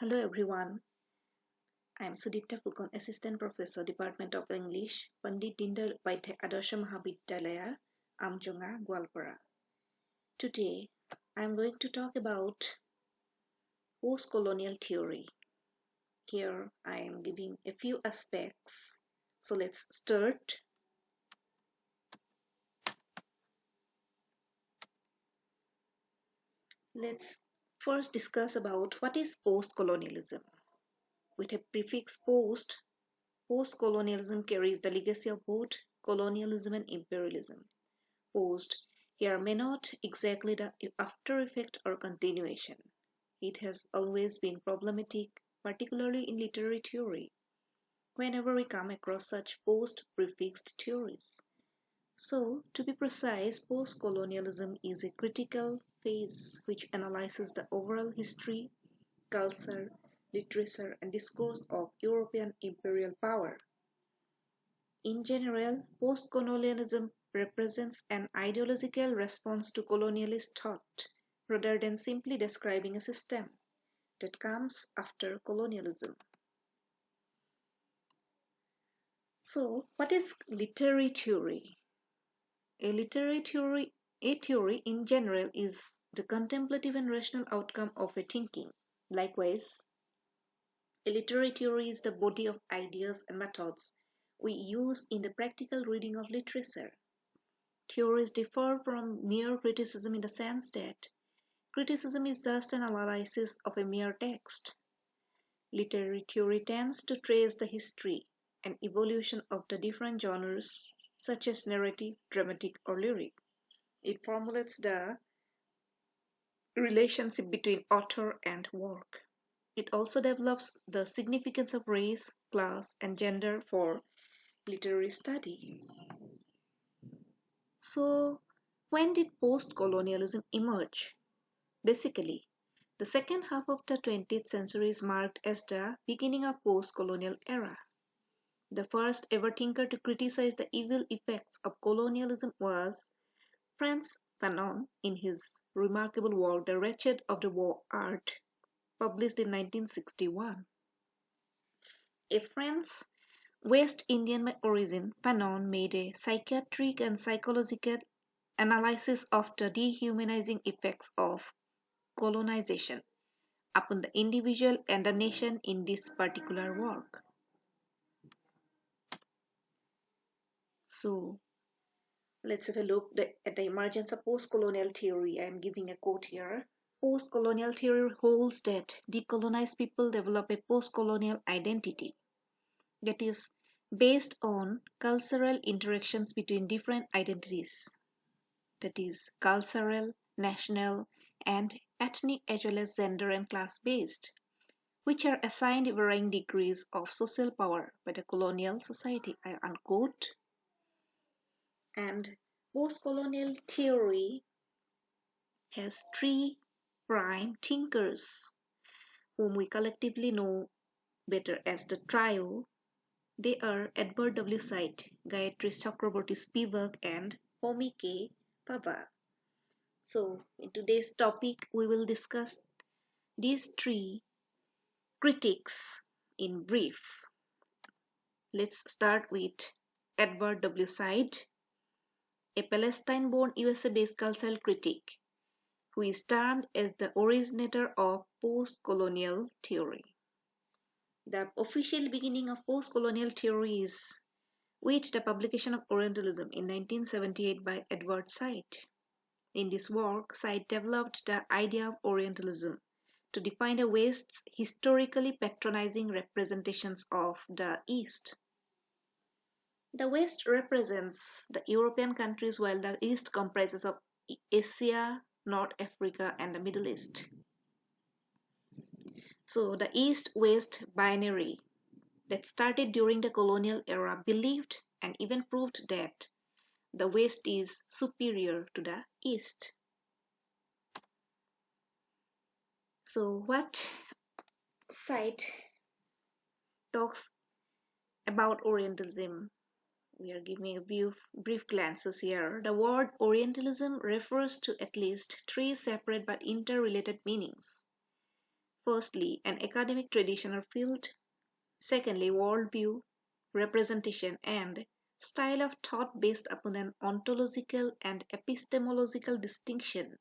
Hello everyone, I am Sudipta Fulkon, Assistant Professor, Department of English, Pandit Dindal Upadhyay Adarsha Mahavidyalaya, Amjonga, Gwalpara. Today, I am going to talk about postcolonial theory. Here, I am giving a few aspects. So let's start. Let's first discuss about what is postcolonialism. With a prefix post, postcolonialism carries the legacy of both colonialism and imperialism. Post here may not exactly the after effect or continuation. It has always been problematic, particularly in literary theory, whenever we come across such post prefixed theories. So, to be precise, post colonialism is a critical phase which analyzes the overall history, culture, literature, and discourse of European imperial power. In general, postcolonialism represents an ideological response to colonialist thought rather than simply describing a system that comes after colonialism. So, what is literary theory? A theory in general is the contemplative and rational outcome of a thinking. Likewise, a literary theory is the body of ideas and methods we use in the practical reading of literature. Theories differ from mere criticism in the sense that criticism is just an analysis of a mere text. Literary theory tends to trace the history and evolution of the different genres, such as narrative, dramatic, or lyric. It formulates the relationship between author and work. It also develops the significance of race, class, and gender for literary study. So, when did post colonialism emerge? Basically, the second half of the 20th century is marked as the beginning of post-colonial era. The first ever thinker to criticize the evil effects of colonialism was Frantz Fanon in his remarkable work The Wretched of the War Art, published in 1961. A French West Indian by origin, Fanon made a psychiatric and psychological analysis of the dehumanizing effects of colonization upon the individual and the nation in this particular work. So, let's have a look at the emergence of post-colonial theory. I am giving a quote here. Post-colonial theory holds that decolonized people develop a post-colonial identity that is based on cultural interactions between different identities, that is, cultural, national, and ethnic as well as gender and class based, which are assigned varying degrees of social power by the colonial society. I unquote. And post-colonial theory has three prime thinkers whom we collectively know better as the trio. They are Edward W. Said, Gayatri Chakraborty Spivak, and Homi Bhabha. So, in today's topic, we will discuss these three critics in brief. Let's start with Edward W. Said, a Palestine-born USA-based cultural critic who is termed as the originator of post-colonial theory. The official beginning of post-colonial theory is with the publication of Orientalism in 1978 by Edward Said. In this work, Said developed the idea of Orientalism to define the West's historically patronizing representations of the East. The West represents the European countries while the East comprises of Asia, North Africa, and the Middle East. So the East-West binary that started during the colonial era believed and even proved that the West is superior to the East. So what Said talks about Orientalism? We are giving a brief glances here. The word Orientalism refers to at least three separate but interrelated meanings. Firstly, an academic tradition or field. Secondly, worldview, representation, and style of thought based upon an ontological and epistemological distinction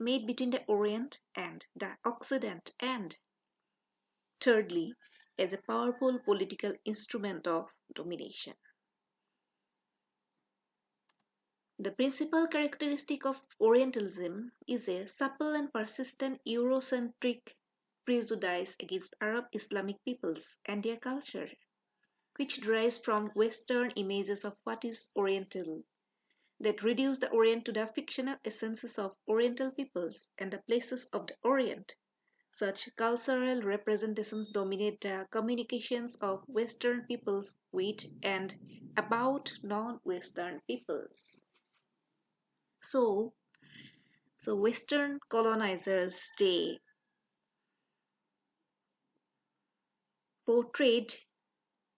made between the Orient and the Occident, and thirdly, as a powerful political instrument of domination. The principal characteristic of Orientalism is a supple and persistent Eurocentric prejudice against Arab Islamic peoples and their culture, which derives from Western images of what is Oriental, that reduce the Orient to the fictional essences of Oriental peoples and the places of the Orient. Such cultural representations dominate the communications of Western peoples with and about non-Western peoples. So, Western colonizers, they portrayed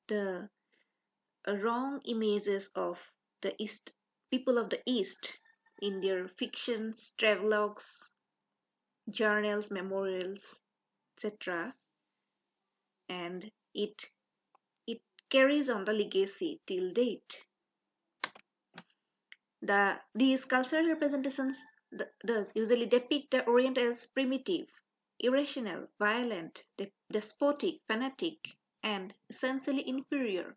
the wrong images of the East, people of the East, in their fictions, travelogues, journals, memorials, etc. And it carries on the legacy till date. These cultural representations thus usually depict the Orient as primitive, irrational, violent, despotic, fanatic, and essentially inferior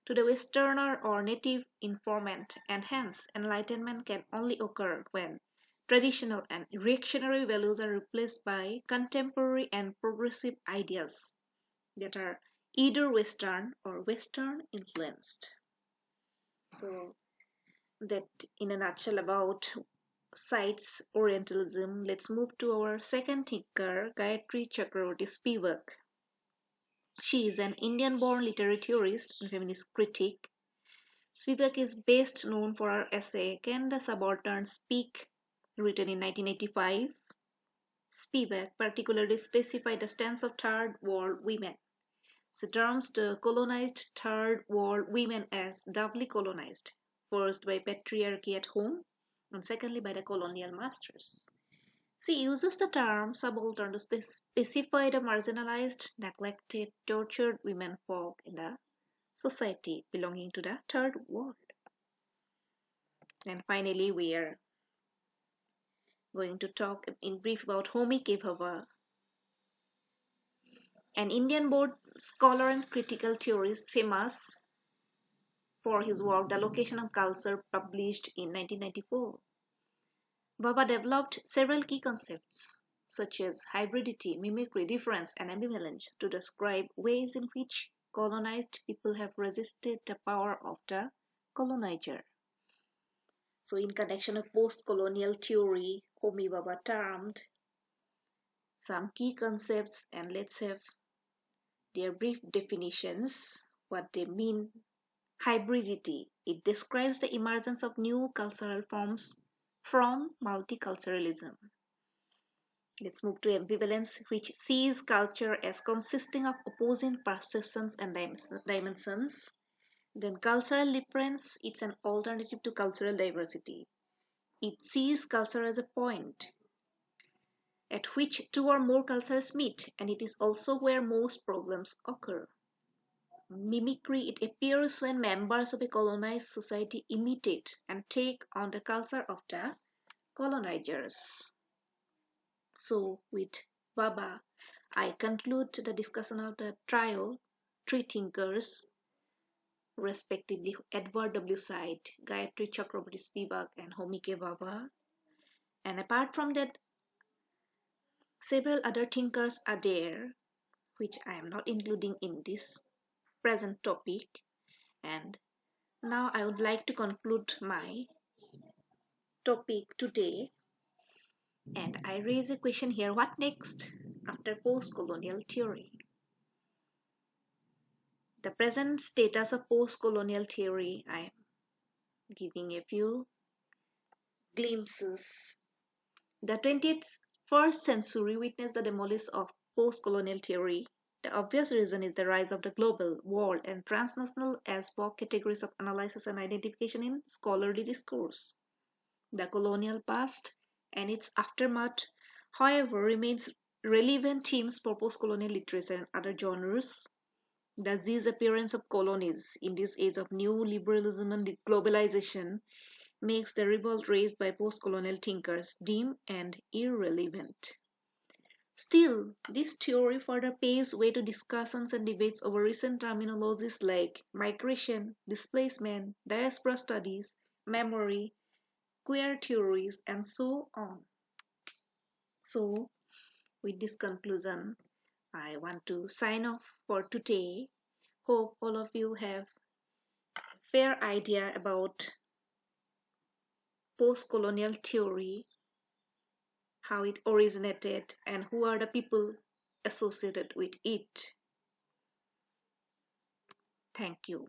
to the Westerner or native informant, and hence enlightenment can only occur when traditional and reactionary values are replaced by contemporary and progressive ideas that are either Western or Western influenced. So, that in a nutshell about cites Orientalism. Let's move to our second thinker, Gayatri Chakraborty Spivak. She is an Indian-born literary theorist and feminist critic. Spivak is best known for her essay Can the Subaltern Speak, written in 1985. Spivak particularly specified the stance of Third World women. She terms the colonized Third World women as doubly colonized, first by patriarchy at home, and secondly by the colonial masters. She uses the term subaltern to specify the marginalized, neglected, tortured women folk in the society belonging to the Third World. And finally, we are going to talk in brief about Homi Bhabha, an Indian-born scholar and critical theorist famous for his work The Location of Culture, published in 1994. Bhabha developed several key concepts such as hybridity, mimicry, difference, and ambivalence to describe ways in which colonized people have resisted the power of the colonizer. So, in connection of post-colonial theory, Homi Bhabha termed some key concepts, and let's have their brief definitions. What they mean: hybridity. It describes the emergence of new cultural forms from multiculturalism. Let's move to ambivalence, which sees culture as consisting of opposing perceptions and dimensions. Then cultural difference, it's an alternative to cultural diversity. It sees culture as a point at which two or more cultures meet, and it is also where most problems occur. Mimicry, it appears when members of a colonized society imitate and take on the culture of the colonizers. So, with Bhabha, I conclude the discussion of the three thinkers, respectively Edward W. Said, Gayatri Chakraborty Spivak, and Homi Bhabha. And apart from that, several other thinkers are there, which I am not including in this present topic. And now I would like to conclude my topic today. And I raise a question here: what next after post colonial theory? The present status of post colonial theory, I am giving a few glimpses. The 21st century witnessed the demolition of post colonial theory. The obvious reason is the rise of the global, world, and transnational as both categories of analysis and identification in scholarly discourse. The colonial past and its aftermath, however, remains relevant themes for post-colonial literature and other genres. The disappearance of colonies in this age of new liberalism and globalization makes the revolt raised by post-colonial thinkers dim and irrelevant. Still, this theory further paves way to discussions and debates over recent terminologies like migration, displacement, diaspora studies, memory, queer theories, and so on. So, with this conclusion, I want to sign off for today. Hope all of you have fair idea about post-colonial theory, how it originated, and who are the people associated with it. Thank you.